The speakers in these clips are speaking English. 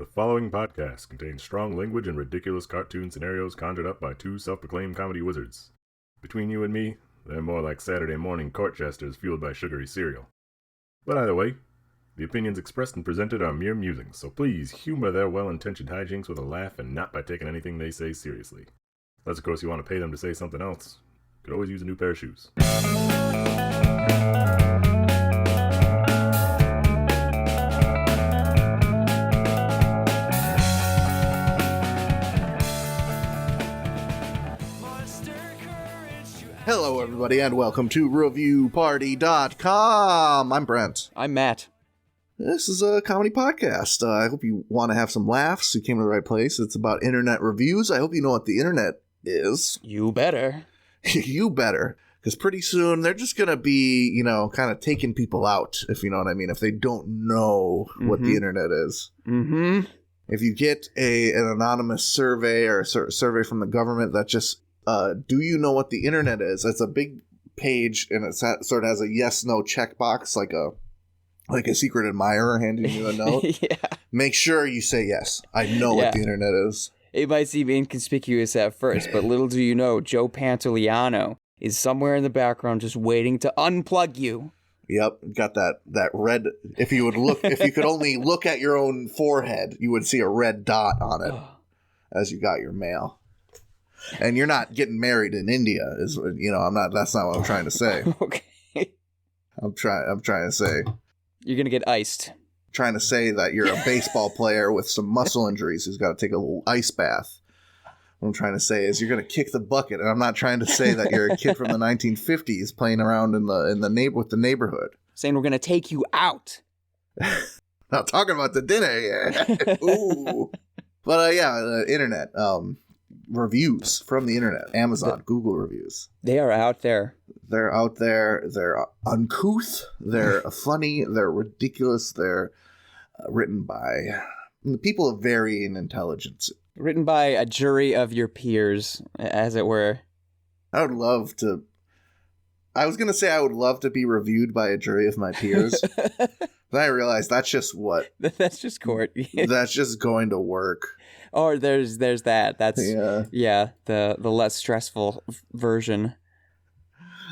The following podcast contains strong language and ridiculous cartoon scenarios conjured up by two self-proclaimed comedy wizards. Between you and me, they're more like Saturday morning court jesters fueled by sugary cereal. But either way, the opinions expressed and presented are mere musings, so please humor their well-intentioned hijinks with a laugh and not by taking anything they say seriously. Unless, of course, you want to pay them to say something else. Could always use a new pair of shoes. Hello, everybody, and welcome to ReviewParty.com. I'm Brent. I'm Matt. This is a comedy podcast. I hope you want to have some laughs. You came to the right place. It's about internet reviews. I hope you know what the internet is. You better. You better. Because pretty soon, they're just going to be, kind of taking people out, if you know what I mean, if they don't know what the internet is. Mm-hmm. If you get an anonymous survey or a survey from the government that just... do you know what the internet is? It's a big page, and it sort of has a yes/no checkbox, like a secret admirer handing you a note. Yeah. Make sure you say yes. I know what the internet is. It might seem inconspicuous at first, but little do you know, Joe Pantoliano is somewhere in the background just waiting to unplug you. Yep, got that red. If you could only look at your own forehead, you would see a red dot on it as you got your mail. And you're not getting married in India, that's not what I'm trying to say. Okay. I'm trying to say. You're going to get iced. Trying to say that you're a baseball player with some muscle injuries who's got to take a little ice bath. What I'm trying to say is you're going to kick the bucket, and I'm not trying to say that you're a kid from the 1950s playing around in the neighborhood. Saying we're going to take you out. Not talking about the dinner yet. Ooh. But internet. Reviews from the internet. Amazon, Google reviews. They are out there. They're out there. They're uncouth. They're funny. They're ridiculous. They're written by people of varying intelligence. Written by a jury of your peers, as it were. I would love to be reviewed by a jury of my peers. Then I realized that's just That's just court. That's just going to work. Or there's that. That's the less stressful version.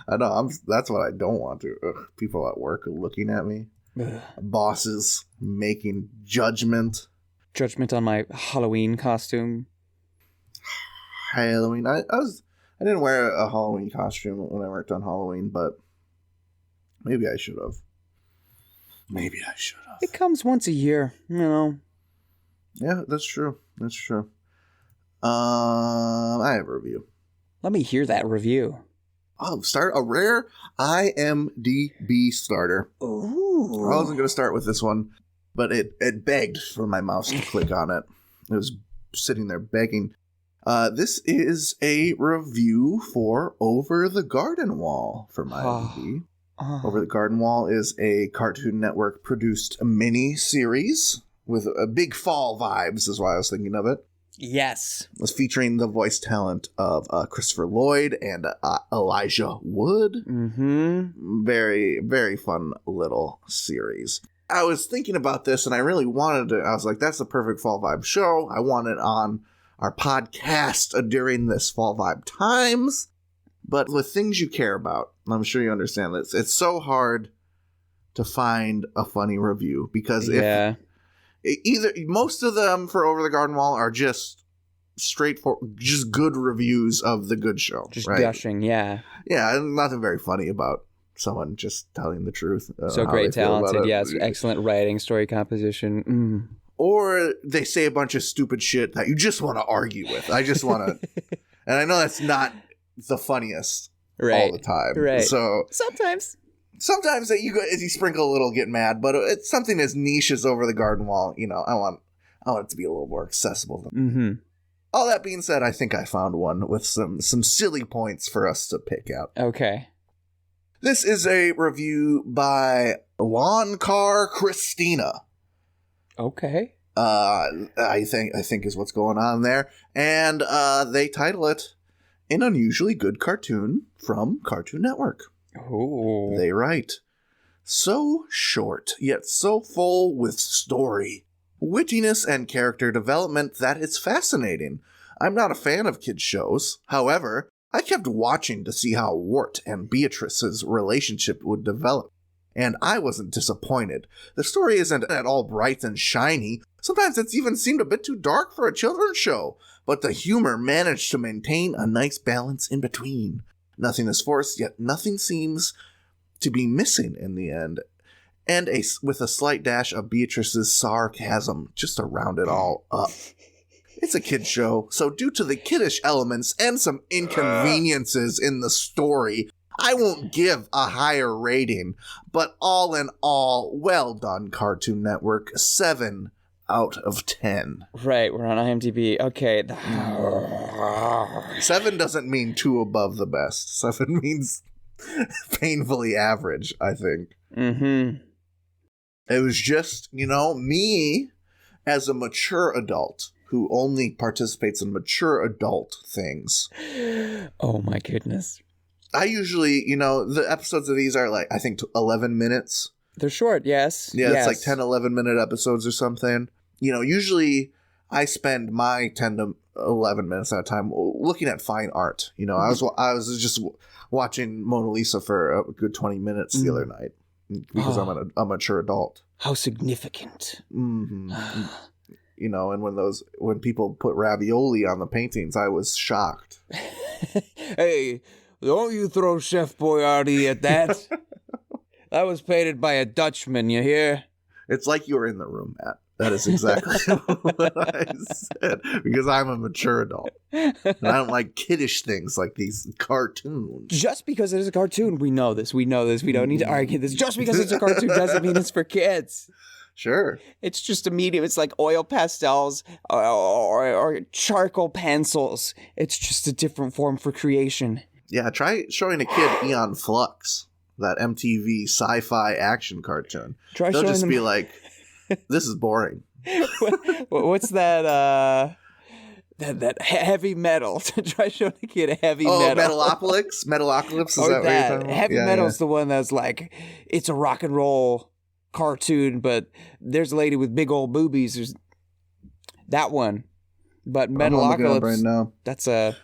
I know. That's what I don't want to. People at work looking at me. Bosses making judgment. Judgment on my Halloween costume. Halloween. I didn't wear a Halloween costume when I worked on Halloween, but maybe I should have. It comes once a year, Yeah, that's true. I have a review. Let me hear that review. Oh, start a rare IMDb starter. Ooh. I wasn't going to start with this one, but it begged for my mouse to click on it. It was sitting there begging. This is a review for Over the Garden Wall from IMDb. Over the Garden Wall is a Cartoon Network produced mini series with a big fall vibes, is why I was thinking of it. Yes. It was featuring the voice talent of Christopher Lloyd and Elijah Wood. Mm-hmm. Very, very fun little series. I was thinking about this, and I really wanted to. I was like, that's the perfect fall vibe show. I want it on our podcast during this fall vibe times. But with things you care about, I'm sure you understand this, it's so hard to find a funny review because most of them for Over the Garden Wall are just straightforward, just good reviews of the good show. Just right? gushing, yeah. Yeah, nothing very funny about someone just telling the truth. So great, talented, yes. Excellent writing, story composition. Mm. Or they say a bunch of stupid shit that you just want to argue with. I just want to... And I know that's not the funniest all the time. Right. So Sometimes that you sprinkle a little, get mad, but it's something as niche as Over the Garden Wall. I want it to be a little more accessible. Mm-hmm. All that being said, I think I found one with some silly points for us to pick out. Okay. This is a review by Lawn Car Christina. Okay. I think is what's going on there, and they title it "An Unusually Good Cartoon from Cartoon Network." Ooh. They write, "So short, yet so full with story. wittiness and character development that is fascinating. I'm not a fan of kids' shows. However, I kept watching to see how Wart and Beatrice's relationship would develop, and I wasn't disappointed. The story isn't at all bright and shiny. Sometimes it's even seemed a bit too dark for a children's show, but the humor managed to maintain a nice balance in between. Nothing is forced, yet nothing seems to be missing in the end, and with a slight dash of Beatrice's sarcasm just to round it all up. It's a kid's show, so due to the kiddish elements and some inconveniences in the story, I won't give a higher rating, but all in all, well done, Cartoon Network. 7 out of 10. Right, we're on IMDb. Okay. 7 doesn't mean 2 above the best. 7 means painfully average, I think. Mm-hmm. It was just, me as a mature adult who only participates in mature adult things. Oh my goodness. I usually, the episodes of these are like, I think 11 minutes. They're short, yes. Yeah, yes. It's like 10, 11-minute episodes or something. Usually I spend my 10 to 11 minutes at a time looking at fine art. I was just watching Mona Lisa for a good 20 minutes the other night because I'm a mature adult. How significant. Mm-hmm. And when people put ravioli on the paintings, I was shocked. Hey, don't you throw Chef Boyardee at that. That was painted by a Dutchman, you hear? It's like you were in the room, Matt. That is exactly what I said, because I'm a mature adult. And I don't like kiddish things like these cartoons. Just because it is a cartoon, we know this. We don't need to argue this. Just because it's a cartoon doesn't mean it's for kids. Sure. It's just a medium. It's like oil pastels or charcoal pencils. It's just a different form for creation. Yeah, try showing a kid Eon Flux, that MTV sci-fi action cartoon. They'll just be like, this is boring. What's that? That heavy metal. Try showing a kid a heavy metal. Metalocalypse? Metalocalypse, is that what you're talking about? Heavy metal's the one that's like, it's a rock and roll cartoon, but there's a lady with big old boobies. There's that one. But Metalocalypse, right now. That's a...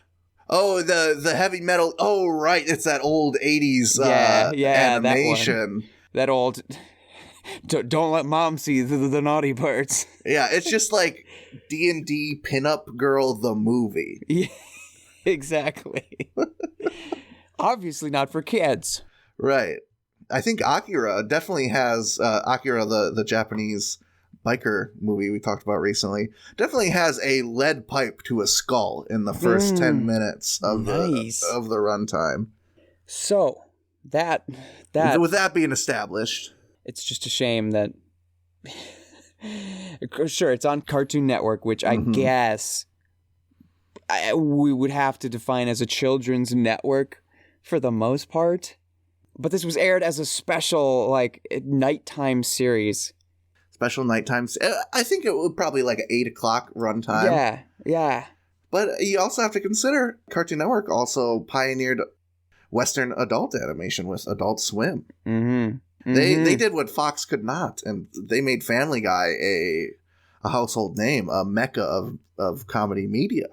Oh, the heavy metal. Oh, right. It's that old 80s animation. That old... Don't let mom see the naughty parts. Yeah, it's just like D&D Pinup Girl the movie. Yeah, exactly. Obviously not for kids. Right. I think Akira definitely has Akira, the Japanese biker movie we talked about recently, definitely has a lead pipe to a skull in the first 10 minutes of the runtime. So that with that being established, it's just a shame that sure, it's on Cartoon Network, which I guess we would have to define as a children's network for the most part. But this was aired as a special, like, nighttime series. Special nighttime. I think it would probably like an 8 o'clock runtime. Yeah. But you also have to consider Cartoon Network also pioneered Western adult animation with Adult Swim. Mm-hmm. They did what Fox could not, and they made Family Guy a household name, a mecca of comedy media.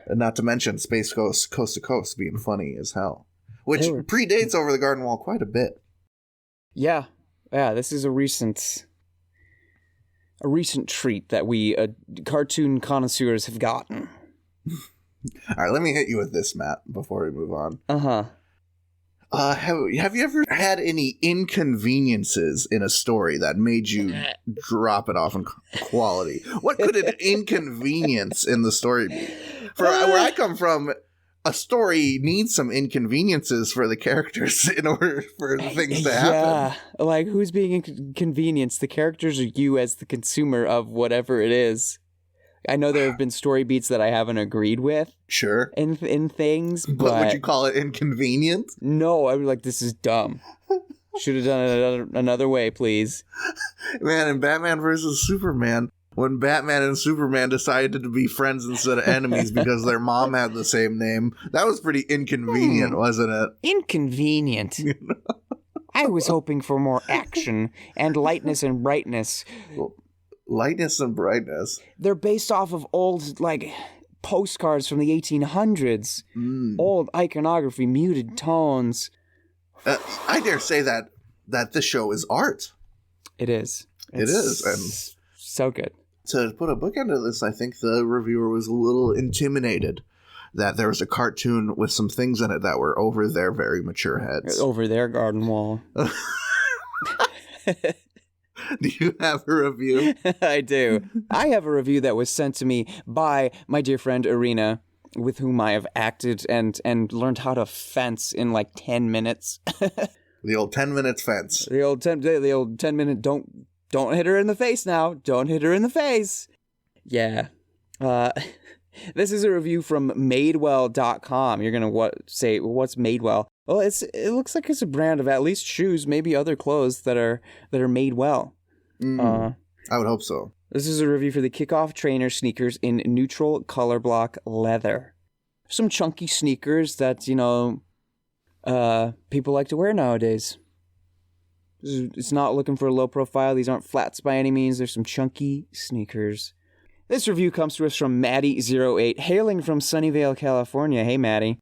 And not to mention Space Ghost Coast to Coast being funny as hell, which predates Over the Garden Wall quite a bit. Yeah, this is a recent treat that we cartoon connoisseurs have gotten. All right, let me hit you with this, Matt, before we move on. Uh-huh. Have you ever had any inconveniences in a story that made you drop it off in quality? What could an inconvenience in the story be? Where I come from, a story needs some inconveniences for the characters in order for things to happen. Yeah, like who's being inconvenienced? The characters or you as the consumer of whatever it is? I know there have been story beats that I haven't agreed with. Sure. In things, but would you call it inconvenient? No, I was like, this is dumb. Should have done it another way, please. Man, in Batman vs. Superman, when Batman and Superman decided to be friends instead of enemies because their mom had the same name, that was pretty inconvenient, wasn't it? Inconvenient. I was hoping for more action and lightness and brightness. Lightness and brightness. They're based off of old, like, postcards from the 1800s. Old iconography, muted tones. I dare say that this show is art. It is. It is. And so good. to put a bookend to this, I think the reviewer was a little intimidated that there was a cartoon with some things in it that were over their very mature heads. Over their garden wall. Do you have a review? I do. I have a review that was sent to me by my dear friend Irina, with whom I have acted and learned how to fence in like 10 minutes. The old 10 minutes fence. The old 10 minute don't hit her in the face now. Don't hit her in the face. Yeah. This is a review from Madewell.com. You're going to say, what's Madewell? Well, it looks like it's a brand of at least shoes, maybe other clothes that are made well. I would hope so. This is a review for the Kickoff Trainer sneakers in neutral color block leather. Some chunky sneakers that, people like to wear nowadays. It's not looking for a low profile. These aren't flats by any means. There's some chunky sneakers. This review comes to us from Maddie08, hailing from Sunnyvale, California. Hey, Maddie.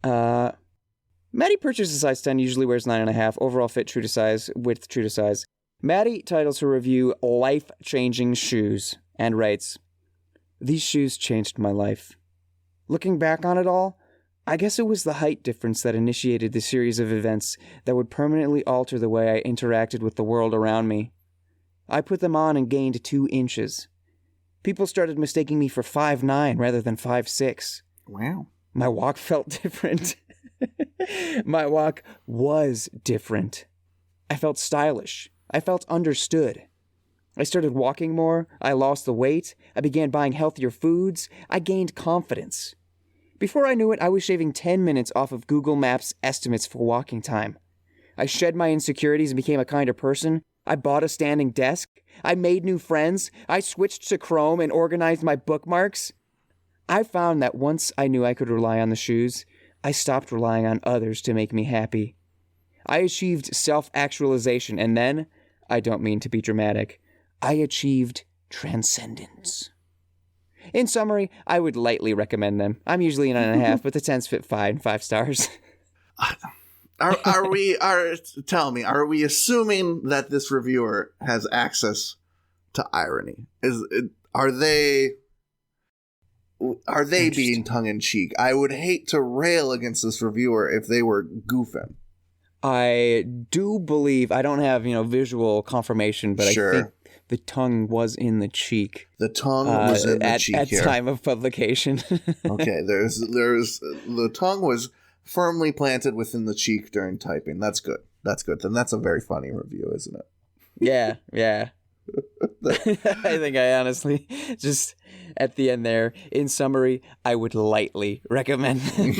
Maddie purchases size 10, usually wears 9.5. Overall fit true to size, width true to size. Maddie titles her review Life-Changing Shoes and writes, "These shoes changed my life. Looking back on it all, I guess it was the height difference that initiated the series of events that would permanently alter the way I interacted with the world around me. I put them on and gained 2 inches. People started mistaking me for 5'9" rather than 5'6". Wow. My walk felt different. My walk was different. I felt stylish. I felt understood. I started walking more. I lost the weight. I began buying healthier foods. I gained confidence. Before I knew it, I was shaving 10 minutes off of Google Maps estimates for walking time. I shed my insecurities and became a kinder person. I bought a standing desk. I made new friends. I switched to Chrome and organized my bookmarks. I found that once I knew I could rely on the shoes, I stopped relying on others to make me happy. I achieved self-actualization, and then, I don't mean to be dramatic, I achieved transcendence. In summary, I would lightly recommend them. I'm usually a 9.5, but the 10s fit fine, 5 stars. Tell me, are we assuming that this reviewer has access to irony? Are they being tongue-in-cheek? I would hate to rail against this reviewer if they were goofing. I do believe, I don't have, visual confirmation, but sure. I think the tongue was in the cheek. The tongue was in the cheek at here. time of publication. Okay, there's the tongue was firmly planted within the cheek during typing. That's good. Then that's a very funny review, isn't it? Yeah. I think I honestly just at the end there, in summary, I would lightly recommend them.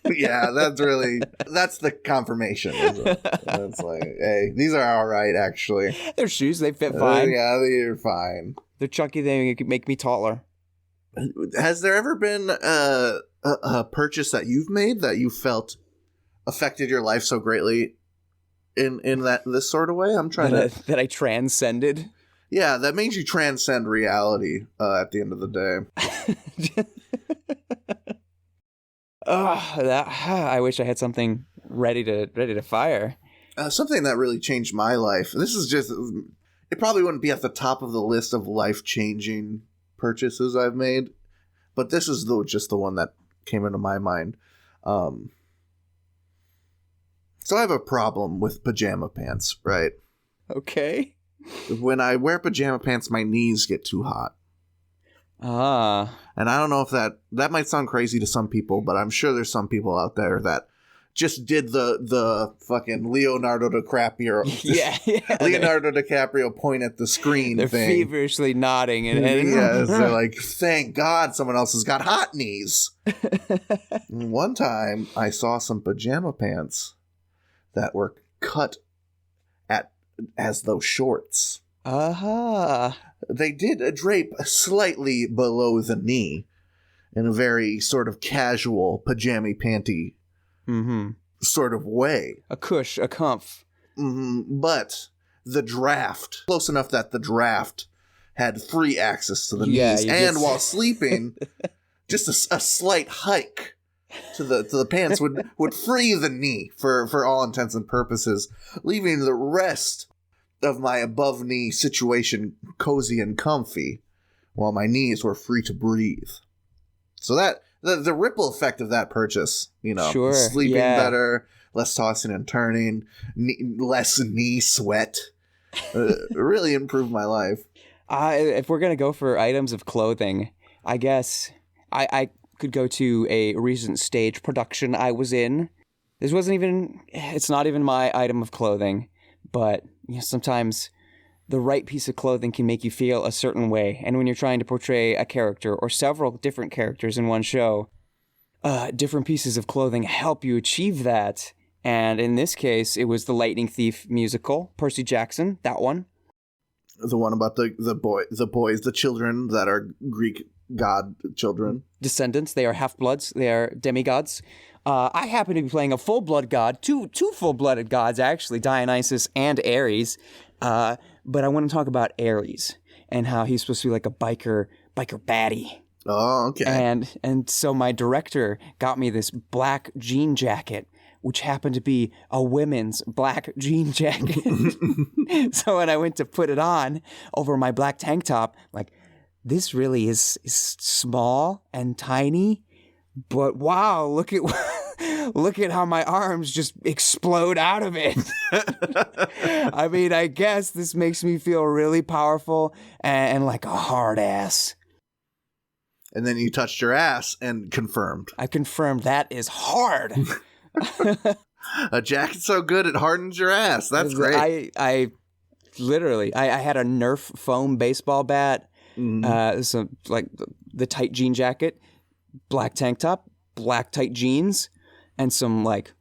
Yeah, that's the confirmation, isn't it? It's like, hey, these are all right, actually. They're shoes, they fit fine. Yeah, they're fine. They're chunky, they make me taller. Has there ever been a purchase that you've made that you felt affected your life so greatly in this sort of way? I'm trying that I transcended. Yeah, that means you transcend reality at the end of the day. I wish I had something ready to fire. Something that really changed my life. This is just, it probably wouldn't be at the top of the list of life-changing purchases I've made, but this is just the one that came into my mind. So I have a problem with pajama pants, right? Okay. When I wear pajama pants, my knees get too hot. And I don't know if that might sound crazy to some people, but I'm sure there's some people out there that just did the fucking Leonardo DiCaprio. Yeah. Leonardo DiCaprio point at the screen they're thing. feverishly nodding. Yes, they're like, thank God someone else has got hot knees. One time, I saw some pajama pants that were cut as though shorts. They did drape slightly below the knee in a very sort of casual pajama panty sort of way. A cush, a comf. But the draft, close enough that the draft had free access to the Yeah, knees, you and just- while sleeping, just a slight hike to the pants would free the knee for all intents and purposes, leaving the rest of my above knee situation cozy and comfy, while my knees were free to breathe. So that the ripple effect of that purchase, Sure, sleeping yeah. better, less tossing and turning, less knee sweat, really improved my life. If we're going to go for items of clothing, I guess I could go to a recent stage production I was in. It's not even my item of clothing, but sometimes the right piece of clothing can make you feel a certain way. And when you're trying to portray a character or several different characters in one show, different pieces of clothing help you achieve that. And in this case, it was the Lightning Thief musical, Percy Jackson, that one. The one about the children that are Greek god children. Descendants, they are half-bloods, they are demigods. I happen to be playing a full-blood god, two full-blooded gods, actually, Dionysus and Ares. But I want to talk about Ares and how he's supposed to be like a biker baddie. Oh, okay. And so my director got me this black jean jacket, which happened to be a women's black jean jacket. So when I went to put it on over my black tank top, like, this really is small and tiny, but wow, look at how my arms just explode out of it. I mean, I guess this makes me feel really powerful and like a hard ass. And then you touched your ass and confirmed. I confirmed that is hard. A jacket so good it hardens your ass. That's great. I literally had a Nerf foam baseball bat. So like the tight jean jacket, black tank top, black tight jeans, and some like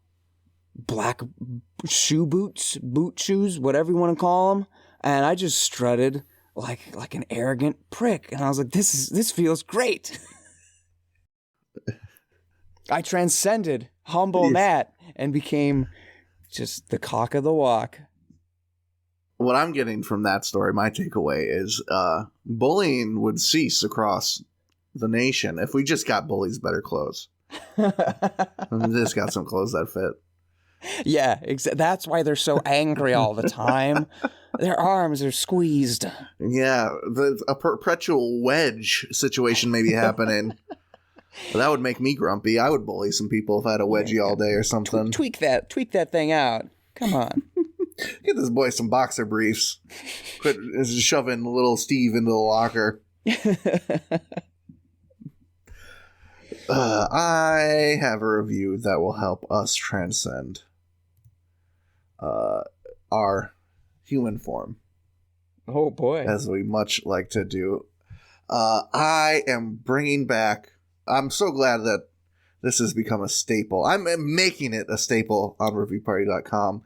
black boot shoes, whatever you want to call them. And I just strutted like an arrogant prick. And I was like, this feels great. I transcended humble Matt and became just the cock of the walk. What I'm getting from that story, my takeaway is bullying would cease across the nation if we just got bullies better clothes. Just got some clothes that fit. Yeah, that's why they're so angry all the time. Their arms are squeezed. Yeah, a perpetual wedge situation may be happening. That would make me grumpy. I would bully some people if I had a wedgie all day or something. Tweak that thing out. Come on. Get this boy some boxer briefs. Quit shoving little Steve into the locker. I have a review that will help us transcend our human form. Oh, boy. As we much like to do. I am bringing back... I'm so glad that this has become a staple. I'm making it a staple on reviewparty.com.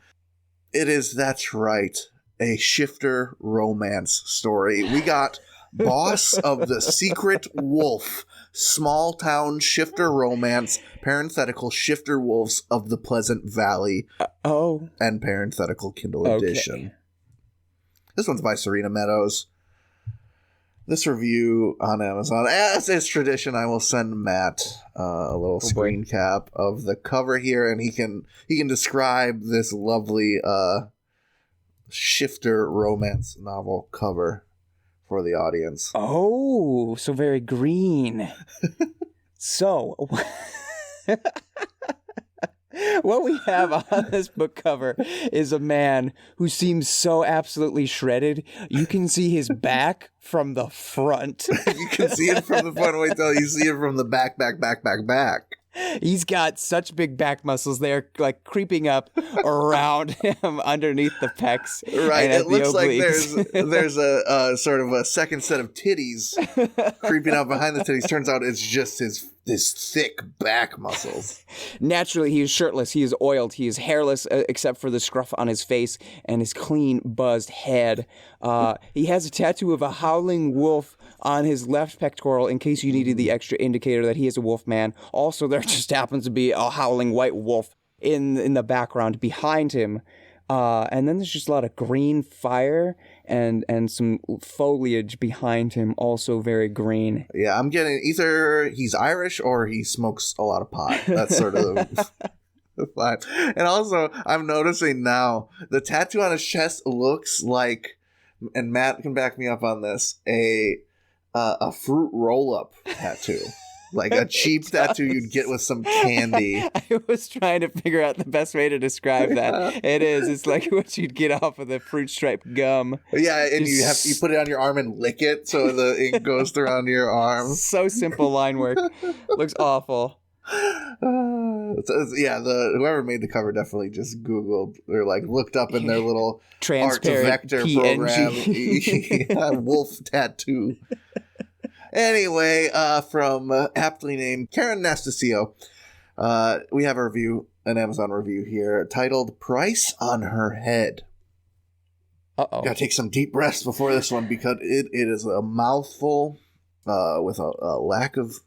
It is, that's right, a shifter romance story. We got Boss of the Secret Wolf, small town shifter romance, parenthetical shifter wolves of the Pleasant Valley, and parenthetical Kindle edition. This one's by Serena Meadows. This review on Amazon, as is tradition, I will send Matt a little screen cap of the cover here, and he can describe this lovely shifter romance novel cover for the audience. Oh, so very green. So, what we have on this book cover is a man who seems so absolutely shredded. You can see his back from the front. You can see it from the front. Wait till you see it from the back. He's got such big back muscles. They're like creeping up around him underneath the pecs. Right. It looks obliques. like there's a sort of a second set of titties creeping out behind the titties. Turns out it's just his thick back muscles. Naturally, he is shirtless. He is oiled. He is hairless except for the scruff on his face and his clean, buzzed head. He has a tattoo of a howling wolf on his left pectoral in case you needed the extra indicator that he is a wolf man. Also, there just happens to be a howling white wolf in the background behind him. And then there's just a lot of green fire and some foliage behind him, also very green. Yeah, I'm getting either he's Irish or he smokes a lot of pot. That's sort of the vibe. And also, I'm noticing now the tattoo on his chest looks like, and Matt can back me up on this, a fruit roll-up tattoo. Like a cheap tattoo you'd get with some candy. I was trying to figure out the best way to describe that. It is. It's like what you'd get off of the fruit striped gum. Yeah, and you put it on your arm and lick it so the ink goes around your arm. So simple line work. Looks awful. Whoever made the cover definitely just Googled or like looked up in their little transparent art to vector PNG. program. Wolf tattoo. Anyway, from aptly named Karen Nastasio, we have a review, an Amazon review here, titled "Price on Her Head." Gotta take some deep breaths before this one because it is a mouthful with a lack of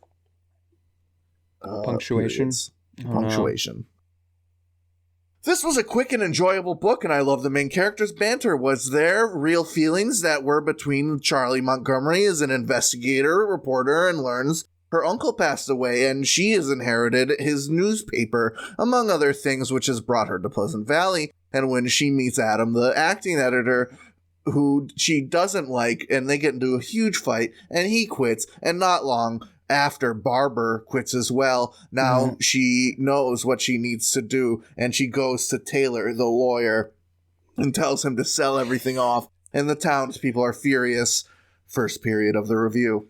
punctuation. Punctuation. This was a quick and enjoyable book, and I love the main character's banter. Was there real feelings that were between Charlie Montgomery as an investigator, reporter, and learns her uncle passed away, and she has inherited his newspaper, among other things, which has brought her to Pleasant Valley. And when she meets Adam, the acting editor, who she doesn't like, and they get into a huge fight, and he quits, and not long after Barber quits as well. Now she knows what she needs to do, and she goes to Taylor, the lawyer, and tells him to sell everything off, and the townspeople are furious. First period of the review.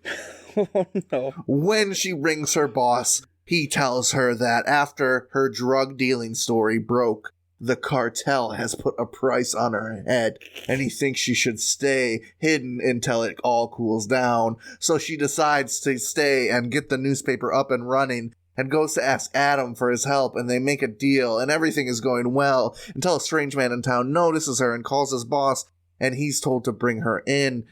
Oh, no. When she rings her boss, he tells her that after her drug dealing story broke, the cartel has put a price on her head, and he thinks she should stay hidden until it all cools down. So she decides to stay and get the newspaper up and running, and goes to ask Adam for his help, and they make a deal, and everything is going well, until a strange man in town notices her and calls his boss, and he's told to bring her in.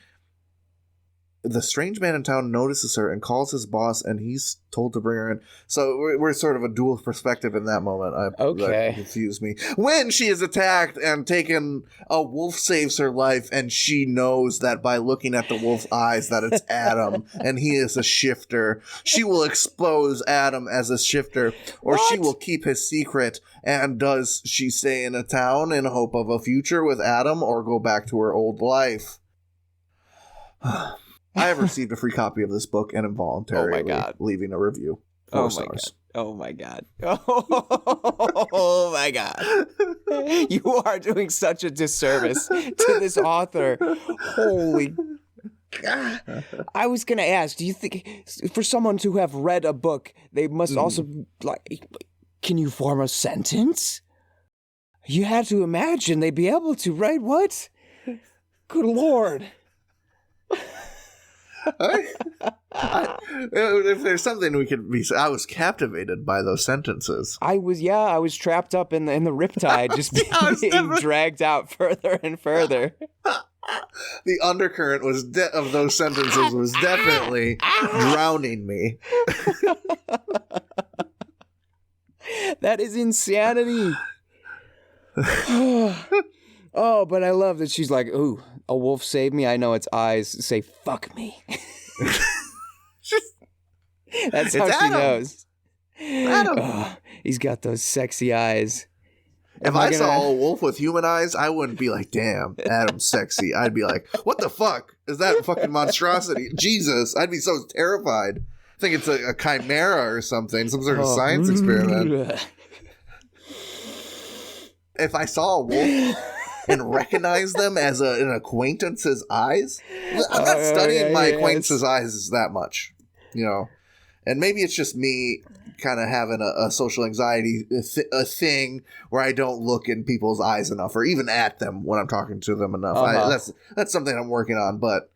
The strange man in town notices her and calls his boss, and he's told to bring her in. So we're sort of a dual perspective in that moment. That confused me. When she is attacked and taken, a wolf saves her life, and she knows that by looking at the wolf's eyes that it's Adam, and he is a shifter. She will expose Adam as a shifter, or she will keep his secret. And does she stay in a town in hope of a future with Adam, or go back to her old life? I have received a free copy of this book and involuntarily leaving a review. 4 stars. Oh my god. Oh my god. You are doing such a disservice to this author. Holy god. I was going to ask, do you think for someone to have read a book, they must also can you form a sentence? You had to imagine they'd be able to, right? What? Good lord. If there's something we could be, I was captivated by those sentences. I was trapped up in the riptide, just being dragged out further and further. The undercurrent of those sentences was definitely drowning me. That is insanity. Oh, but I love that she's like, ooh, a wolf saved me. I know its eyes say, fuck me. That's how she knows. Adam. Oh, he's got those sexy eyes. If I saw a wolf with human eyes, I wouldn't be like, damn, Adam's sexy. I'd be like, what the fuck? Is that fucking monstrosity? Jesus, I'd be so terrified. I think it's a chimera or something, some sort of science experiment. If I saw a wolf and recognize them as an acquaintance's eyes, I'm not studying my acquaintance's eyes that much, and maybe it's just me kind of having a social anxiety a thing where I don't look in people's eyes enough, or even at them when I'm talking to them enough. That's something I'm working on. But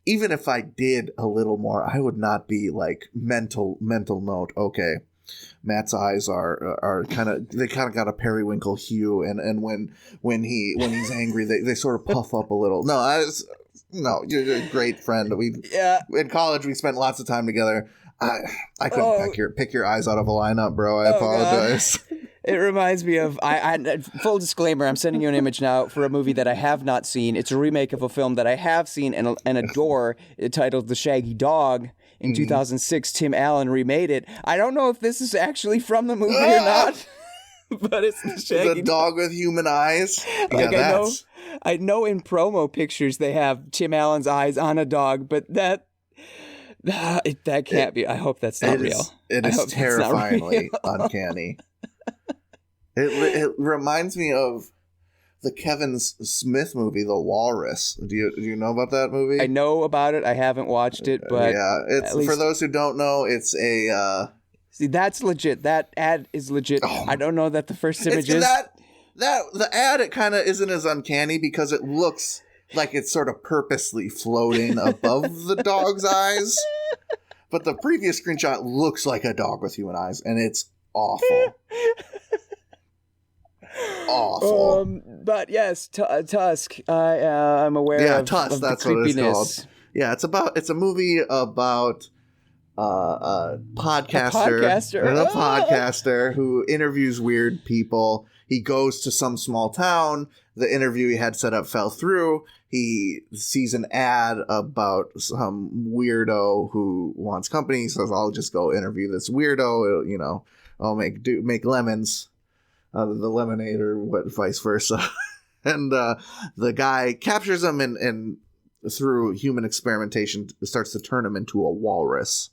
even if I did a little more, I would not be like mental note. Okay, Matt's eyes are kind of got a periwinkle hue, and when he's angry, they sort of puff up a little. No, you're a great friend. In college we spent lots of time together. I couldn't pick your eyes out of a lineup, bro. I apologize. It reminds me of, full disclaimer, I'm sending you an image now for a movie that I have not seen. It's a remake of a film that I have seen and adore, titled The Shaggy Dog. In 2006, Tim Allen remade it. I don't know if this is actually from the movie or not, but it's The Shaggy Dog with human eyes. Like, yeah, I know in promo pictures they have Tim Allen's eyes on a dog, but that can't be. I hope that's not real. It is terrifyingly uncanny. It reminds me of the Kevin Smith movie, The Walrus. Do you know about that movie? I know about it. I haven't watched it, but yeah, it's for those who don't know, it's a. See, that's legit. That ad is legit. Oh. I don't know that the first image is the ad. It kind of isn't as uncanny because it looks like it's sort of purposely floating above the dog's eyes. But the previous screenshot looks like a dog with human eyes, and it's awful. Awful. But yes, Tusk. I'm aware of, Tusk, of that's the creepiness. What it's called. Yeah, it's a movie about a podcaster who interviews weird people. He goes to some small town. The interview he had set up fell through. He sees an ad about some weirdo who wants company. He says, "I'll just go interview this weirdo. You know, I'll make lemons." The lemonade or what, vice versa. And the guy captures him and through human experimentation starts to turn him into a walrus.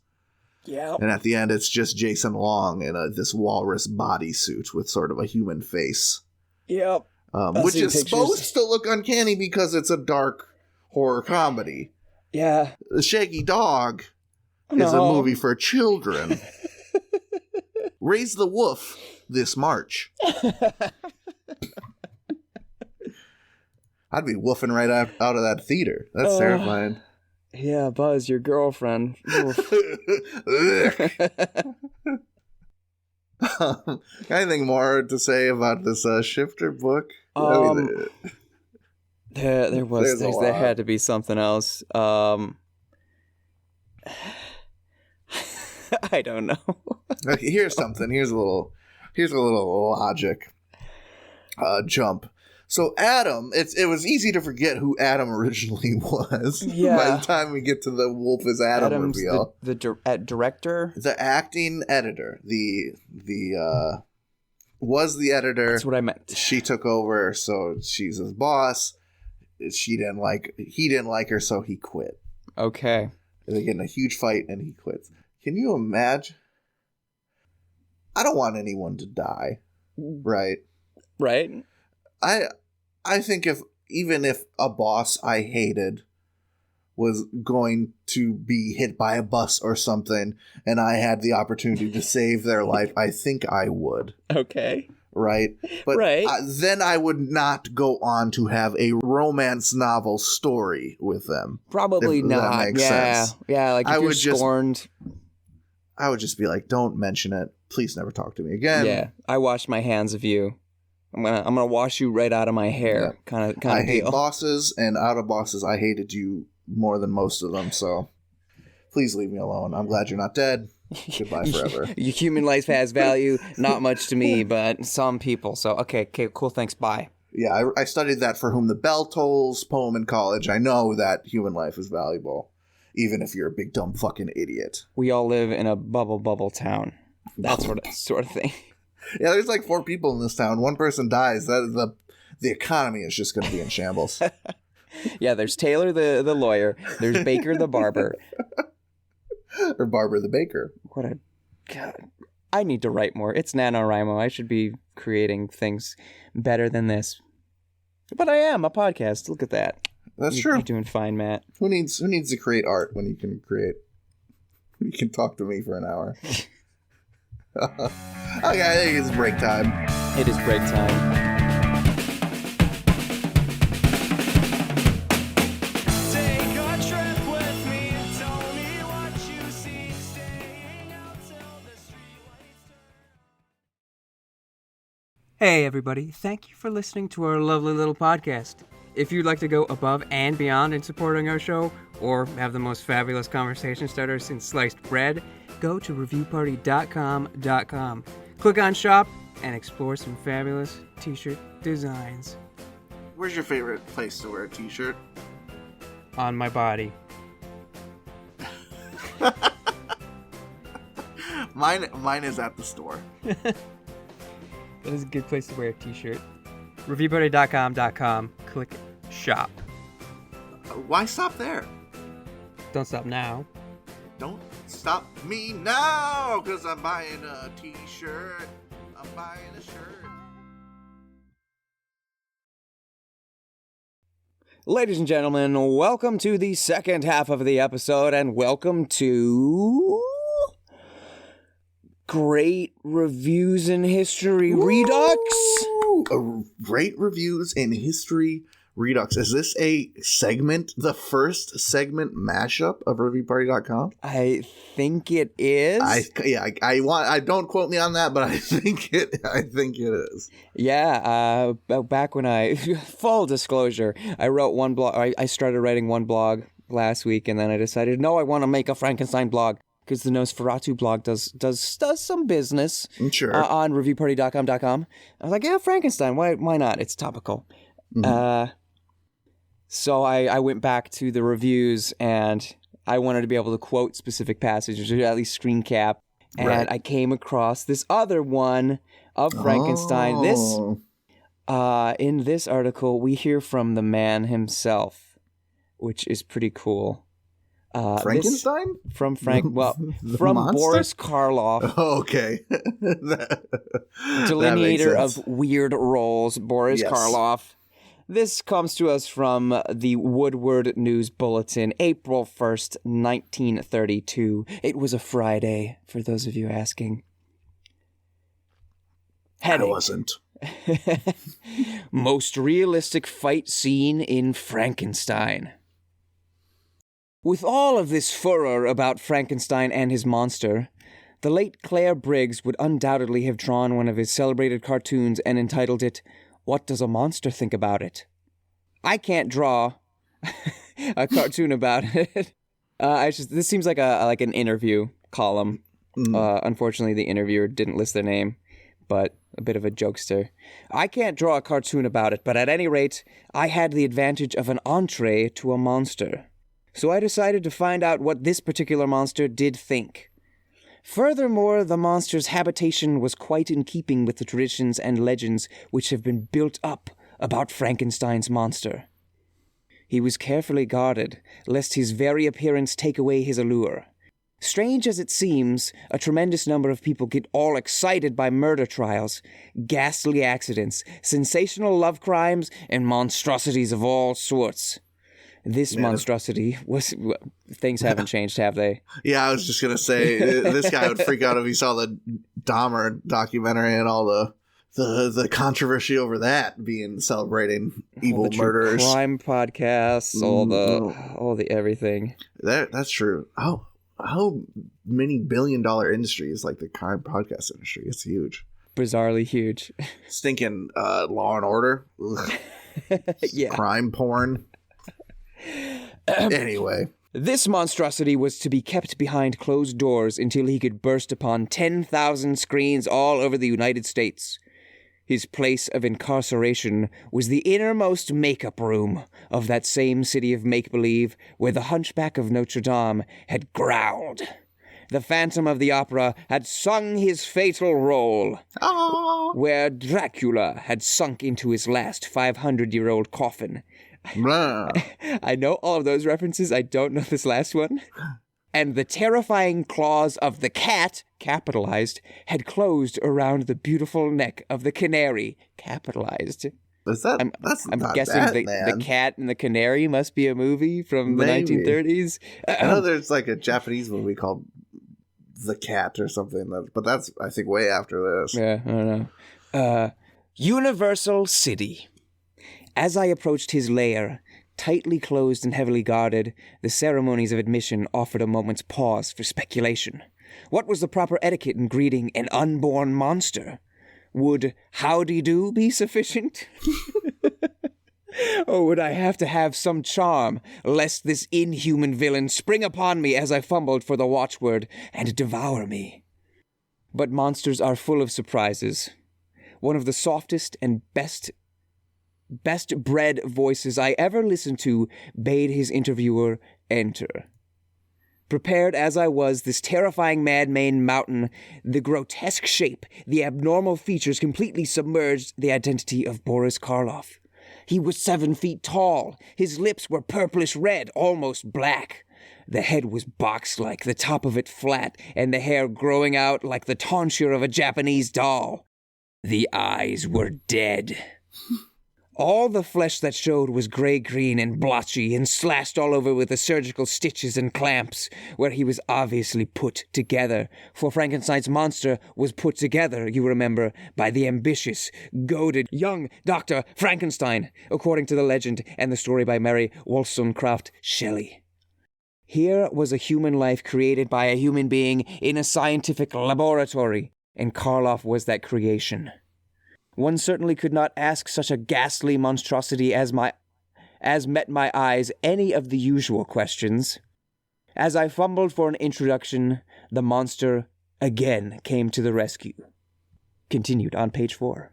Yeah. And at the end, it's just Jason Long in this walrus bodysuit with sort of a human face. Yep. Which is supposed to look uncanny because it's a dark horror comedy. Yeah. The Shaggy Dog is a movie for children. Raise the Woof this March. I'd be woofing right out of that theater. That's terrifying. Yeah, Buzz, your girlfriend. Anything more to say about this Shifter book? There had to be something else. I don't know. Okay, here's something. Here's a little logic jump. So Adam, it was easy to forget who Adam originally was. Yeah. By the time we get to the Wolf is Adam reveal. The director, the acting editor, was the editor. That's what I meant. She took over, so she's his boss. He didn't like her, so he quit. Okay. They get in a huge fight, and he quits. Can you imagine? I don't want anyone to die, right? Right. I think even if a boss I hated was going to be hit by a bus or something, and I had the opportunity to save their life, I think I would. Okay. Right? But right. Then I would not go on to have a romance novel story with them. Probably not. That makes sense. Yeah, like if you're scorned. I would just be like, don't mention it. Please never talk to me again. Yeah, I wash my hands of you. I'm gonna wash you right out of my hair. Kind of I deal. hate bosses, and out of bosses, I hated you more than most of them. So please leave me alone. I'm glad you're not dead. Goodbye forever. Your human life has value. Not much to me, but some people. So okay, cool. Thanks. Bye. Yeah, I studied that For Whom the Bell Tolls poem in college. I know that human life is valuable, even if you're a big dumb fucking idiot. We all live in a bubble town. That sort of thing. Yeah, there's like 4 people in this town. One person dies. The economy is just going to be in shambles. Yeah, there's Taylor the lawyer. There's Baker the barber. Or Barber the baker. God. I need to write more. It's NaNoWriMo. I should be creating things better than this. But I am a podcast. Look at that. That's true. You're doing fine, Matt. Who needs to create art when you can create? You can talk to me for an hour. Okay, I think it's break time. It is break time. Take a trip with me and tell me what you see. Staying out till the streetlights turn. Hey everybody, thank you for listening to our lovely little podcast. If you'd like to go above and beyond in supporting our show, or have the most fabulous conversation starter since sliced bread, go to reviewparty.com. Click on shop, and explore some fabulous t-shirt designs. Where's your favorite place to wear a t-shirt? On my body. Mine is at the store. That is a good place to wear a t-shirt. ReviewParty.com, click shop. Why stop there? Don't stop now. Don't stop me now, because I'm buying a t-shirt. I'm buying a shirt. Ladies and gentlemen, welcome to the second half of the episode, and welcome to Great Reviews in History Redux. Great Reviews in History Redux. Is this a segment, the first segment mashup of ReviewParty.com? I think it is. I don't quote me on that, but I think it is. Yeah, back when full disclosure, I wrote one blog. I started writing one blog last week, and then I decided, no, I want to make a Frankenstein blog because the Nosferatu blog does some business. Sure. On reviewparty.com. I was like, yeah, Frankenstein. Why not? It's topical. Mm-hmm. So I went back to the reviews, and I wanted to be able to quote specific passages, or at least screen cap. And Right. I came across this other one of Frankenstein. In this article, we hear from the man himself, which is pretty cool. Frankenstein? From The from monster? Boris Karloff, Okay. delineator of weird roles, Boris Yes. Karloff. This comes to us from the Woodward News Bulletin, April 1st, 1932. It was a Friday, for those of you asking. I Heading. wasn't. Most realistic fight scene in Frankenstein. With all of this furor about Frankenstein and his monster, the late Claire Briggs would undoubtedly have drawn one of his celebrated cartoons and entitled it, "What Does a Monster Think About It?" I can't draw a cartoon about it. This seems like an interview column. Unfortunately, the interviewer didn't list their name, but a bit of a jokester. I can't draw a cartoon about it, but at any rate, I had the advantage of an entree to a monster. So I decided to find out what this particular monster did think. Furthermore, the monster's habitation was quite in keeping with the traditions and legends which have been built up about Frankenstein's monster. He was carefully guarded, lest his very appearance take away his allure. Strange as it seems, a tremendous number of people get all excited by murder trials, ghastly accidents, sensational love crimes, and monstrosities of all sorts. This monstrosity was... Things haven't changed, have they? Yeah, I was just going to say, this guy would freak out if he saw the Dahmer documentary and all the controversy over that being celebrating evil True murderers. crime podcasts, all the everything. That's true. How many billion-dollar industries like the crime podcast industry? It's huge. Bizarrely huge. Stinking Law and Order. Ugh. Yeah. Crime porn. Anyway. This monstrosity was to be kept behind closed doors until he could burst upon 10,000 screens all over the United States. His place of incarceration was the innermost makeup room of that same city of make-believe where the Hunchback of Notre Dame had growled. The Phantom of the Opera had sung his fatal role, where Dracula had sunk into his last 500-year-old coffin. I know all of those references. I don't know this last one. And the terrifying claws of the cat, capitalized, had closed around the beautiful neck of the canary, capitalized. Is that, I'm not guessing that, the man. Cat and the Canary must be a movie from the Maybe. 1930s. I know there's like a Japanese movie called The Cat or something, but that's, I think, way after this. Yeah, I don't know. Universal City. As I approached his lair, tightly closed and heavily guarded, the ceremonies of admission offered a moment's pause for speculation. What was the proper etiquette in greeting an unborn monster? Would howdy-do be sufficient? Or would I have to have some charm, lest this inhuman villain spring upon me as I fumbled for the watchword and devour me? But monsters are full of surprises. one of the softest and best bred voices I ever listened to, bade his interviewer enter. Prepared as I was, this terrifying man-made mountain, the grotesque shape, the abnormal features completely submerged the identity of Boris Karloff. He was 7 feet tall. His lips were purplish red, almost black. The head was box-like, the top of it flat, and the hair growing out like the tonsure of a Japanese doll. The eyes were dead. All the flesh that showed was gray-green and blotchy and slashed all over with the surgical stitches and clamps, where he was obviously put together, for Frankenstein's monster was put together, you remember, by the ambitious, goaded, young Dr. Frankenstein, according to the legend and the story by Mary Wollstonecraft Shelley. Here was a human life created by a human being in a scientific laboratory, and Karloff was that creation. One certainly could not ask such a ghastly monstrosity as met my eyes any of the usual questions. As I fumbled for an introduction, the monster again came to the rescue. Continued on page 4.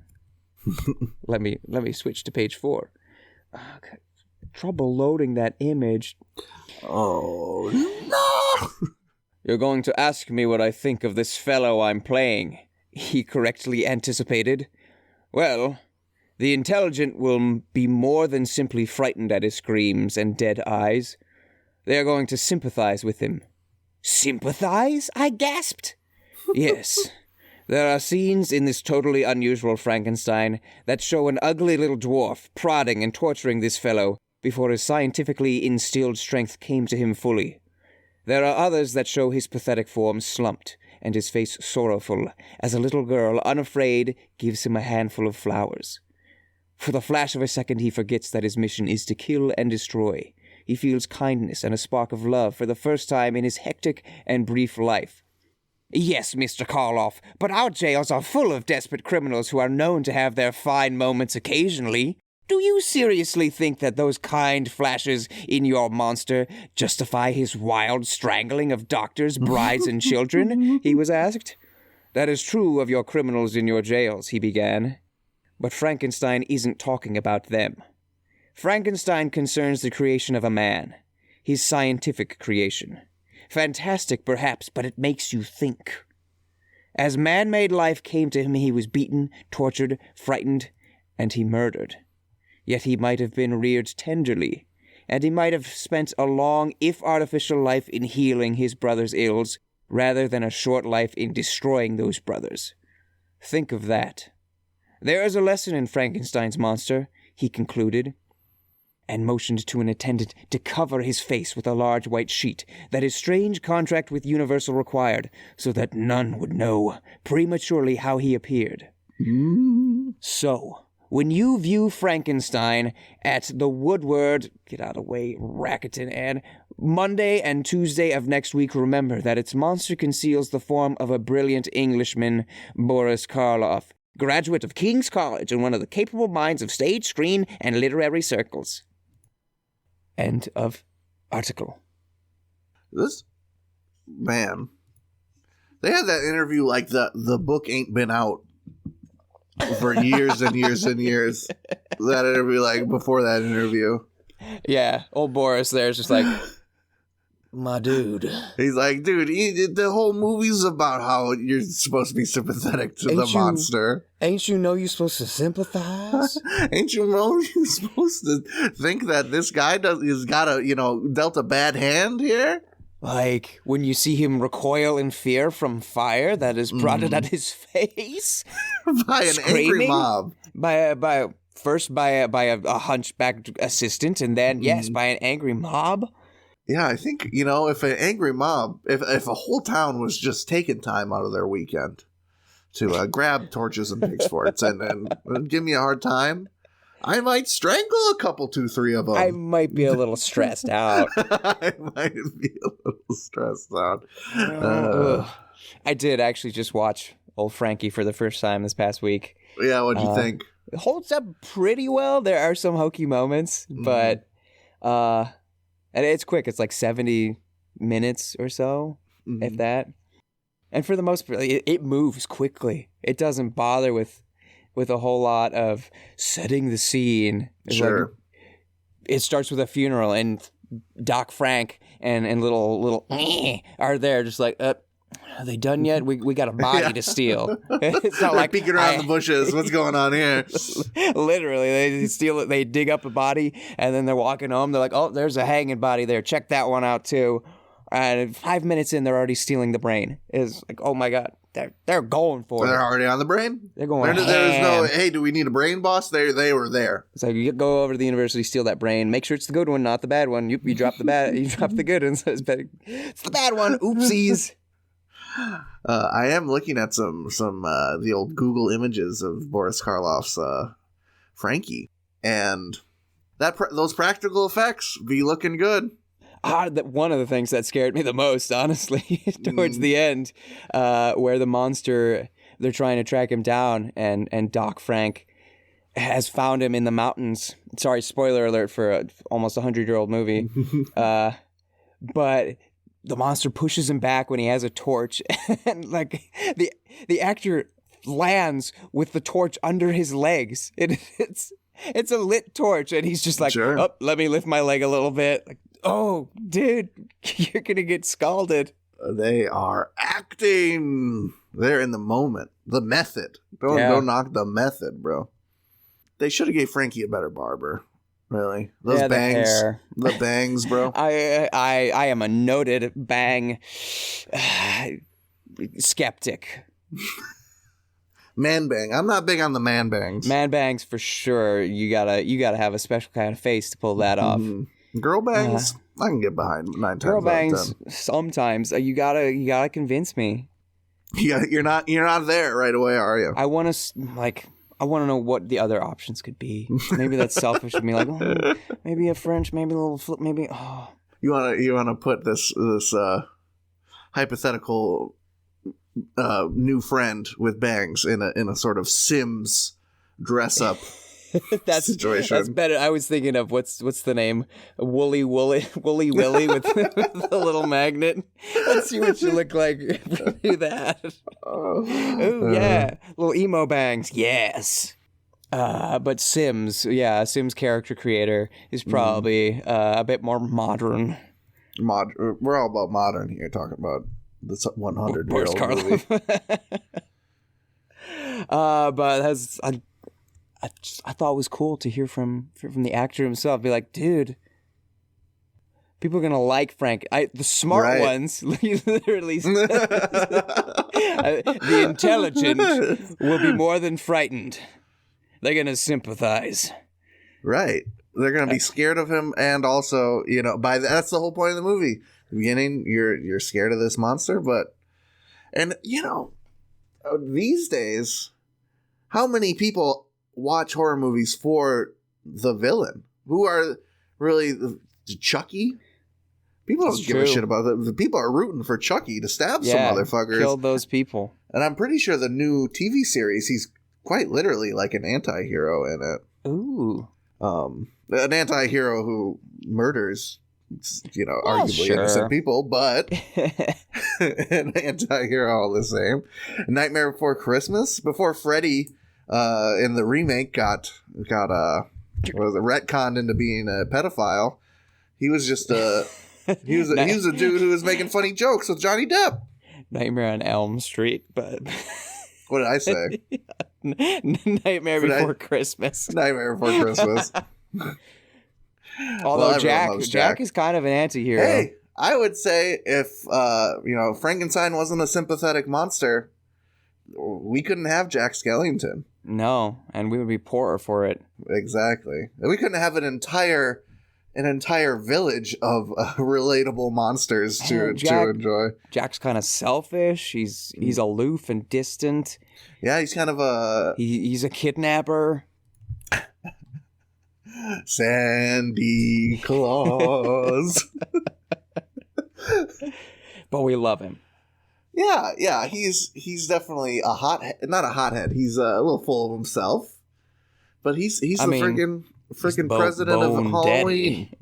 Let me switch to page 4. Okay. Trouble loading that image. Oh, no! You're going to ask me what I think of this fellow I'm playing, he correctly anticipated. Well, the intelligent will be more than simply frightened at his screams and dead eyes. They are going to sympathize with him. Sympathize? I gasped. Yes. There are scenes in this totally unusual Frankenstein that show an ugly little dwarf prodding and torturing this fellow before his scientifically instilled strength came to him fully. There are others that show his pathetic form slumped and his face sorrowful, as a little girl, unafraid, gives him a handful of flowers. For the flash of a second he forgets that his mission is to kill and destroy. He feels kindness and a spark of love for the first time in his hectic and brief life. Yes, Mr. Karloff, but our jails are full of desperate criminals who are known to have their fine moments occasionally. Do you seriously think that those kind flashes in your monster justify his wild strangling of doctors, brides, and children? He was asked. That is true of your criminals in your jails, he began. But Frankenstein isn't talking about them. Frankenstein concerns the creation of a man, his scientific creation. Fantastic, perhaps, but it makes you think. As man-made life came to him, he was beaten, tortured, frightened, and he murdered. Yet he might have been reared tenderly, and he might have spent a long, if artificial, life in healing his brother's ills, rather than a short life in destroying those brothers. Think of that. There is a lesson in Frankenstein's monster, he concluded, and motioned to an attendant to cover his face with a large white sheet that his strange contract with Universal required, so that none would know prematurely how he appeared. So, when you view Frankenstein at the Woodward, get out of the way, Racketon, and Monday and Tuesday of next week, remember that its monster conceals the form of a brilliant Englishman, Boris Karloff, graduate of King's College and one of the capable minds of stage, screen, and literary circles. End of article. This, man, they had that interview like the book ain't been out for years and years and years. That interview, like before that interview. Yeah, old Boris there's just like, my dude. He's like, dude, the whole movie's about how you're supposed to be sympathetic to the monster. Ain't you know you're supposed to sympathize? Ain't you know you're supposed to think that this guy has got dealt a bad hand here? Like, when you see him recoil in fear from fire that is prodded at his face? By an angry mob. By a hunchback assistant, and then, yes, by an angry mob? Yeah, I think, if an angry mob, if a whole town was just taking time out of their weekend to grab torches and pitchforks and give me a hard time, I might strangle a couple, 2-3 of them. I might be a little stressed out. I might be a little stressed out. I did actually just watch Old Frankie for the first time this past week. Yeah, what'd you think? It holds up pretty well. There are some hokey moments, but and it's quick. It's like 70 minutes or so, if that. And for the most part, it moves quickly. It doesn't bother with with a whole lot of setting the scene. It's Sure. like, it starts with a funeral, and Doc Frank and little are there, just like, are they done yet? We got a body to steal. It's not They're like peeking around the bushes. What's going on here? Literally, they steal it. They dig up a body, and then they're walking home. They're like, "Oh, there's a hanging body there. Check that one out too." And 5 minutes in, they're already stealing the brain. It's like, oh my god, they're going for They're it. already on the brain. They're going. There's no, ham. hey, do we need a brain boss? They were there. It's like, you go over to the university, steal that brain. Make sure it's the good one, not the bad one. You drop the bad, you drop the good one. So it's the bad one. Oopsies. I am looking at some the old Google images of Boris Karloff's Frankie, and those practical effects be looking good. One of the things that scared me the most, honestly, towards the end, where the monster, they're trying to track him down, and Doc Frank has found him in the mountains. Sorry, spoiler alert for a almost 100-year-old movie. But the monster pushes him back when he has a torch, and like the actor lands with the torch under his legs. It's a lit torch, and he's just like, Sure. "Oh, let me lift my leg a little bit." Like, oh, dude, you're gonna get scalded. They are acting. They're in the moment. The method. Don't knock the method, bro. They should have gave Frankie a better barber. Really, those Yeah, the bangs, hair. the bangs, bro. I am a noted bang skeptic. Man bang. I'm not big on the man bangs. Man bangs for sure. You gotta have a special kind of face to pull that off. Girl bangs. I can get behind 9 times. Girl out of bangs 10. sometimes. You gotta convince me. Yeah, you're not there right away, are you? I want to know what the other options could be. Maybe that's selfish of me. Like, oh, maybe a French, maybe a little flip, maybe. Oh, You wanna put this hypothetical new friend with bangs in a sort of Sims dress up situation. That's better. I was thinking of what's the name? Woolly Willy with the little magnet. Let's see what you look like if we do that. Oh yeah, little emo bangs. Yes. But Sims character creator is probably a bit more modern. We're all about modern here, talking about this 100-year-old Boris movie. Karloff. But I thought it was cool to hear from the actor himself. Be like, dude, people are gonna like Frank. The smart Right. ones, literally, the intelligent will be more than frightened. They're gonna sympathize. Right. They're gonna be scared of him, and also, that's the whole point of the movie. The beginning, you're scared of this monster, and these days, how many people watch horror movies for the villain? Who are really Chucky? People don't It's give a true. shit about that. The people are rooting for Chucky to stab some motherfuckers. Killed those people. And I'm pretty sure the new TV series, he's quite literally like an anti-hero in it. Ooh. An anti-hero who murders, arguably sure. innocent people, but an anti-hero all the same. Nightmare Before Christmas, before Freddy in the remake got retconned into being a pedophile. He was just he was a dude who was making funny jokes with Johnny Depp. Nightmare on Elm Street, but What did I say? Nightmare Before Christmas. Nightmare Before Christmas. Although everyone loves Jack is kind of an anti-hero. Hey, I would say if Frankenstein wasn't a sympathetic monster, we couldn't have Jack Skellington. No, and we would be poorer for it. Exactly. We couldn't have an entire village of relatable monsters to enjoy. Jack's kind of selfish. He's aloof and distant. Yeah, he's kind of a He's a kidnapper. Sandy Claus. But we love him. Yeah, he's definitely a hothead. Not a hothead. He's a little full of himself. But he's the freaking president of Halloween.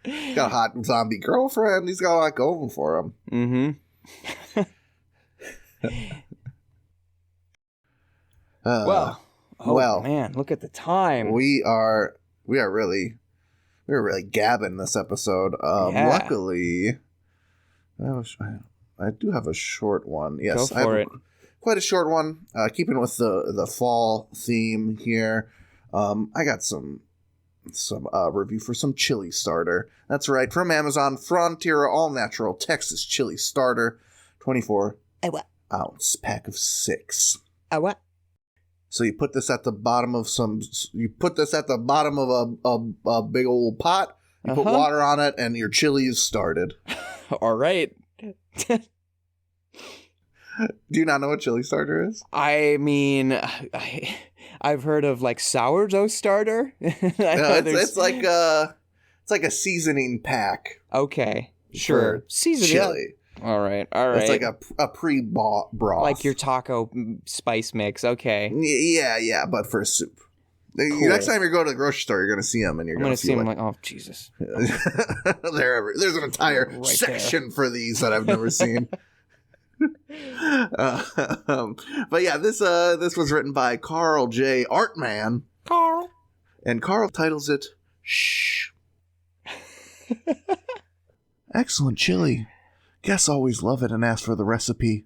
He's got a hot zombie girlfriend. He's got a lot going for him. Mm-hmm. Well, well, man, look at the time. we are really gabbing this episode. Yeah. Luckily, I do have a short one. Yes, Go for it. Quite a short one. Keeping with the fall theme here. I got some review for some chili starter. That's right, from Amazon, Frontier All Natural Texas Chili Starter, 24-ounce pack of 6. What? So you put this at the bottom of a big old pot. You put water on it, and your chili is started. All right. Do you not know what chili starter is? I mean, I've heard of like sourdough starter. It's like a seasoning pack. Okay, sure. For Season chili. All right. It's like a pre-broth. Like your taco spice mix. Okay. Yeah, but for soup. Cool. Next time you go to the grocery store, you're going to see them, and you're going to see them like, oh, Jesus. There's an entire Right section for these that I've never seen. But yeah, this was written by Carl J. Artman. Carl. And Carl titles it Shh. Excellent chili. Guests always love it and ask for the recipe.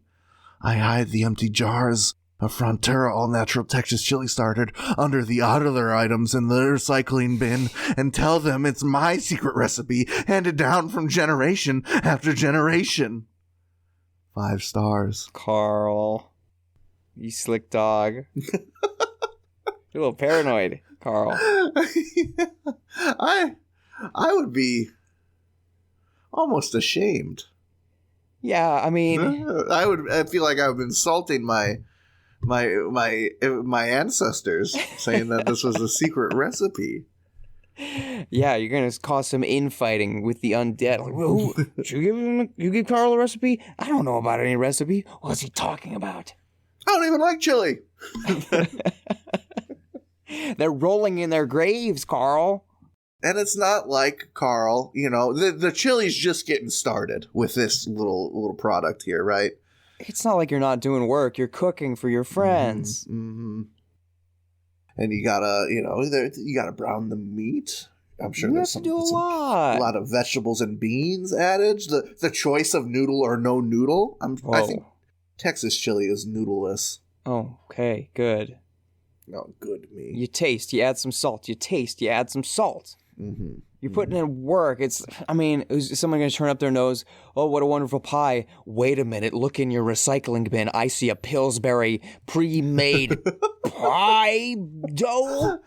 I hide the empty jars of Frontera all-natural Texas chili starter under the other items in the recycling bin and tell them it's my secret recipe handed down from generation after generation. 5 stars. Carl. You slick dog. You're a little paranoid, Carl. I would be almost ashamed. Yeah, I mean, I feel like I've been insulting my ancestors, saying that this was a secret recipe. yeah, you're gonna cause some infighting with the undead. Like, well, you give Carl a recipe? I don't know about any recipe. What's he talking about? I don't even like chili. They're rolling in their graves, Carl. And it's not like Carl, the chili's just getting started with this little product here, right? It's not like you're not doing work. You're cooking for your friends. Mm-hmm. And you gotta brown the meat. I'm sure You there's have to do a lot. a lot of vegetables and beans added. The choice of noodle or no noodle. I think Texas chili is noodleless. Oh, okay, good. Oh, good me. You taste, you add some salt. You taste, you add some salt. Mm-hmm. You're putting in work. Is someone going to turn up their nose? Oh, what a wonderful pie. Wait a minute. Look in your recycling bin. I see a Pillsbury pre-made pie dough.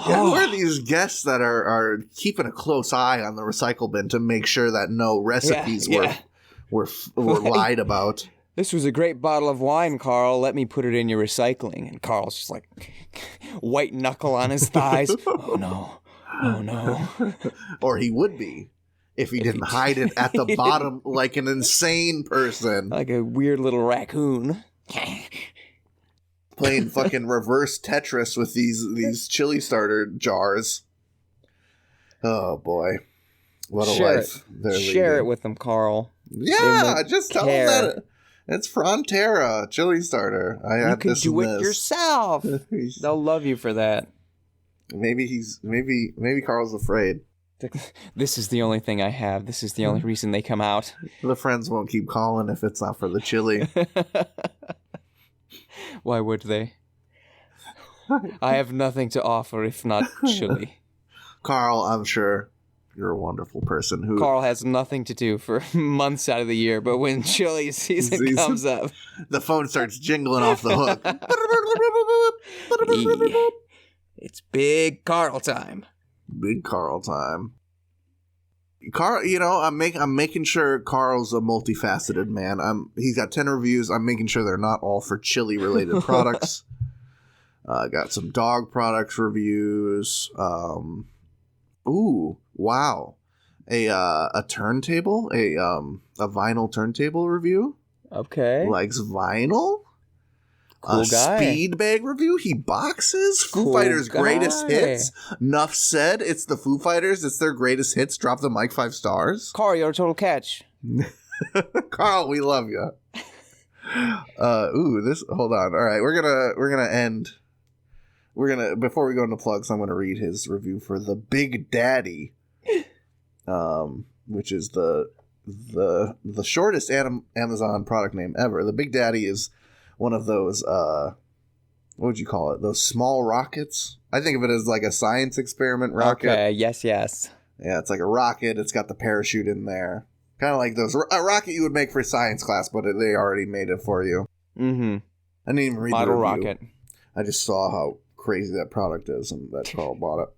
Yeah, who are these guests that are keeping a close eye on the recycle bin to make sure that no recipes were lied about? This was a great bottle of wine, Carl. Let me put it in your recycling. And Carl's just like white knuckle on his thighs. Oh, no. Oh, no. Or he would be if he didn't hide it at the bottom like an insane person. Like a weird little raccoon. Playing fucking reverse Tetris with these chili starter jars. Oh, boy. What a life they're leading. Share it with them, Carl. Yeah, just tell them that it's Frontera chili starter. You can do it yourself. They'll love you for that. Maybe Carl's afraid. This is the only thing I have. This is the only reason they come out. The friends won't keep calling if it's not for the chili. Why would they? I have nothing to offer if not chili. Carl, I'm sure you're a wonderful person who... Carl has nothing to do for months out of the year, but when chili season comes up... the phone starts jingling off the hook. It's big Carl time. Big Carl time. Carl, I'm making sure Carl's a multifaceted man. He's got 10 reviews. I'm making sure they're not all for chili related products. Got some dog products reviews. Ooh, wow. A turntable, a vinyl turntable review. Okay. Likes vinyl. Cool guy. Speed bag review. He boxes. Foo Fighters' greatest hits. Nuff said. It's the Foo Fighters. It's their greatest hits. Drop the mic 5 stars. Carl, you're a total catch. Carl, we love you. Hold on. All right, we're gonna end. Before we go into plugs, I'm gonna read his review for the Big Daddy, which is the shortest Amazon product name ever. The Big Daddy is one of those what would you call it? Those small rockets. I think of it as like a science experiment rocket. Okay, yes. Yeah, it's like a rocket. It's got the parachute in there. Kind of like a rocket you would make for science class, but they already made it for you. Mm-hmm. I didn't even read Model the review. rocket. I just saw how crazy that product is, and that Carl bought it.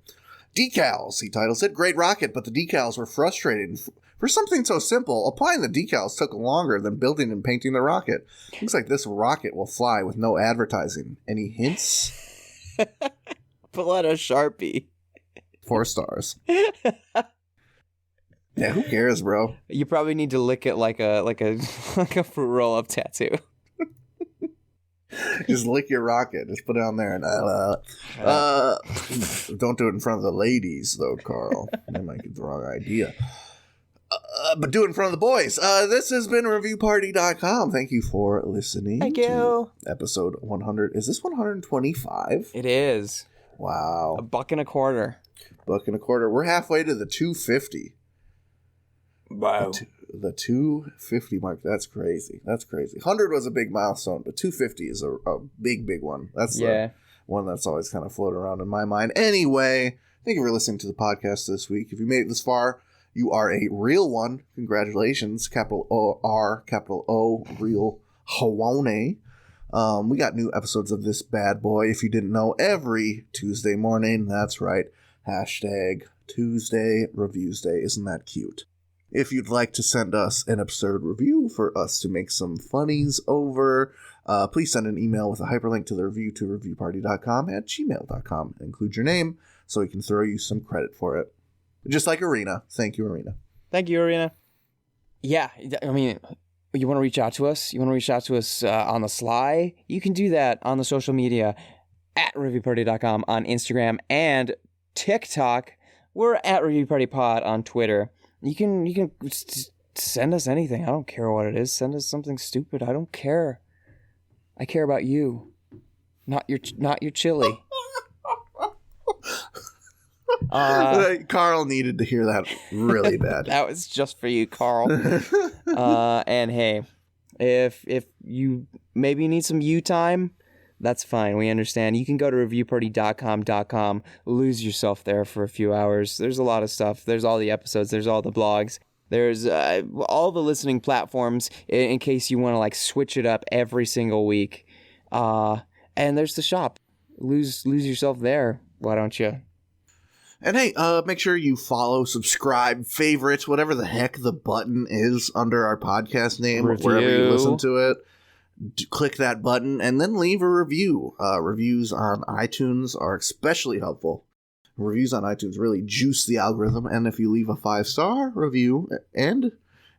Decals, he titles it. Great rocket, but the decals were frustrating. For something so simple, applying the decals took longer than building and painting the rocket. Looks like this rocket will fly with no advertising. Any hints? Pull out a Sharpie. 4 stars. Yeah, who cares, bro? You probably need to lick it like a fruit roll-up tattoo. Just lick your rocket. Just put it on there and don't do it in front of the ladies, though, Carl. They might get the wrong idea. But do it in front of the boys. This has been ReviewParty.com. Thank you for listening. Thank you. Episode 100. Is this 125? It is. Wow. $1.25. $1.25. We're halfway to the 250. Wow. The 250 mark. That's crazy. 100 was a big milestone, but 250 is a big one. That's the one that's always kind of floating around in my mind. Anyway, thank you for listening to the podcast this week. If you made it this far, you are a real one. Congratulations. Capital O-R, capital O, real Hawane. We got new episodes of this bad boy, if you didn't know, every Tuesday morning. That's right. Hashtag Tuesday Reviews Day. Isn't that cute? If you'd like to send us an absurd review for us to make some funnies over, please send an email with a hyperlink to the review to reviewparty.com at gmail.com. Include your name so we can throw you some credit for it. Just like Arena. Thank you, Arena. Thank you, Arena. Yeah, I mean, you want to reach out to us? You want to reach out to us on the sly? You can do that on the social media at reviewparty.com on Instagram and TikTok. We're at reviewpartypod on Twitter. You can send us anything. I don't care what it is. Send us something stupid. I don't care. I care about you, not your chili. Carl needed to hear that really bad. That was just for you, Carl. And hey, if you maybe need some you time, that's fine. We understand. You can go to reviewparty.com, lose yourself there for a few hours. There's a lot of stuff. There's all the episodes. There's all the blogs. There's all the listening platforms in case you want to like switch it up every single week. And there's the shop. Lose yourself there. Why don't you? And hey, make sure you follow, subscribe, favorite, whatever the heck the button is under our podcast name, wherever you listen to it. Click that button and then leave a review. Reviews on iTunes are especially helpful. Reviews on iTunes really juice the algorithm, and if you leave a 5-star review and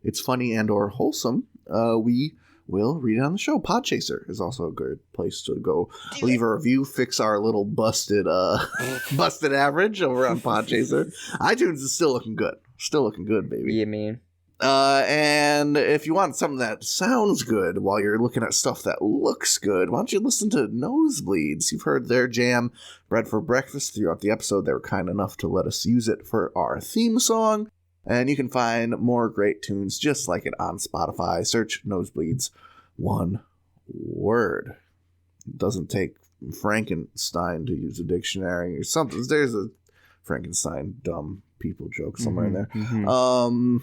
it's funny and or wholesome, we will read it on the show. Podchaser is also a good place to go leave a review, fix our little busted average over on Podchaser. iTunes is still looking good, baby. Yeah, man. And if you want something that sounds good while you're looking at stuff that looks good, why don't you listen to Nosebleeds? You've heard their jam, Bread for Breakfast, throughout the episode. They were kind enough to let us use it for our theme song. And you can find more great tunes just like it on Spotify. Search Nosebleeds, one word. It doesn't take Frankenstein to use a dictionary or something. There's a Frankenstein dumb people joke somewhere in there. Mm-hmm.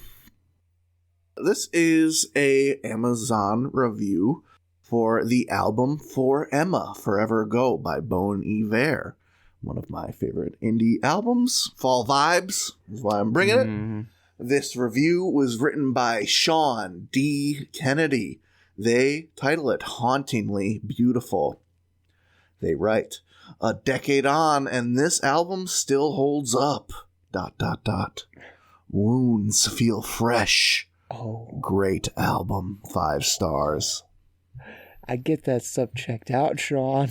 This is a Amazon review for the album For Emma, Forever Ago by Bon Iver. One of my favorite indie albums. Fall vibes is why I'm bringing it. This review was written by Sean D. Kennedy. They title it Hauntingly Beautiful. They write, a decade on and this album still holds up. ... Wounds feel fresh. Oh, Great album. 5 stars. I get that stuff checked out, Sean.